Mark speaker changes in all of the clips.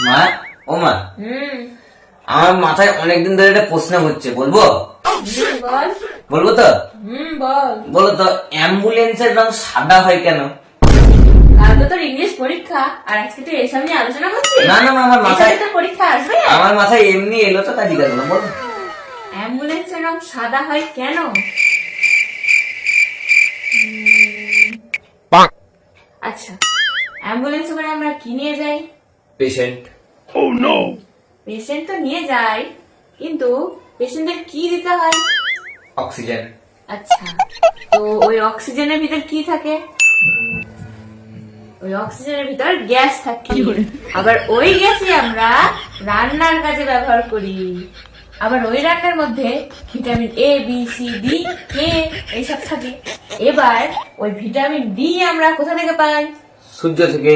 Speaker 1: মা, ও মা, আমার মাথায় অনেকদিন ধরে একটা প্রশ্ন হচ্ছে, বলবো?
Speaker 2: বল।
Speaker 1: বলবো তো?
Speaker 2: বল।
Speaker 1: বলো তো, অ্যাম্বুলেন্সের রং সাদা হয় কেন?
Speaker 2: কাল তো তোর ইংলিশ পরীক্ষা, আর আজকে তুই এসব নিয়ে আলোচনা করছিস?
Speaker 1: না না মা, আমার মাথায়
Speaker 2: এসবে তো পরীক্ষা আসবে।
Speaker 1: আমার মাথায় এমনি এলো তো, তাই জিজ্ঞাসা করলাম, বলো।
Speaker 2: অ্যাম্বুলেন্সের রং সাদা হয় কেন? আচ্ছা, অ্যাম্বুলেন্সে করে আমরা কি নিয়ে যাই?
Speaker 1: পেশেন্ট।
Speaker 2: পেশেন্ট তো নিয়ে যাই, কিন্তু পেশেন্টের কি দিতে হয়?
Speaker 1: অক্সিজেন।
Speaker 2: আচ্ছা, তো ওই অক্সিজেনের ভিতর কি থাকে? ওই অক্সিজেনের ভিতর গ্যাস থাকে। আবার ওই গ্যাসই আমরা রান্নার কাজে ব্যবহার করি। আবার ওই রান্নার মধ্যে vitamin A, B, C, D, K এইসব থাকে। এবার ওই ভিটামিন ডি আমরা কোথা থেকে পাই?
Speaker 1: সূর্য থেকে।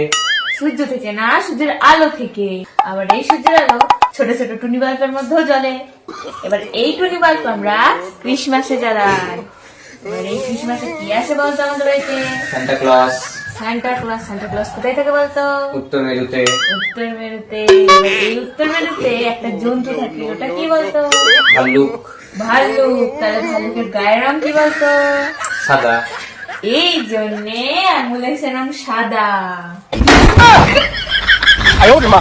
Speaker 2: সূর্য থেকে না, সূর্যের আলো থেকে। আবার এই সূর্যের আলো ছোট ছোট টুনি বাল্বের মধ্যেও জ্বলে। এবার এই টুনি বাল্ব আমরা ক্রিসমাসে জ্বালাই। এবার এই ক্রিসমাসে কি আসে বলতো আমাদের বাড়িতে?
Speaker 1: Santa Claus.
Speaker 2: Santa Claus. Santa Claus কোথায় থাকে বলতো?
Speaker 1: উত্তর মেরুতে।
Speaker 2: উত্তর মেরুতে। এবার এই উত্তর মেরুতে একটা জন্তু থাকে, ওটা কি বলতো?
Speaker 1: ভাল্লুক।
Speaker 2: ভাল্লুক। তাহলে ভাল্লুকের গায়ের রং কি বলতো?
Speaker 1: সাদা।
Speaker 2: এই জন্যে অ্যাম্বুলেন্সের রং সাদা।
Speaker 3: 哎呦我的妈！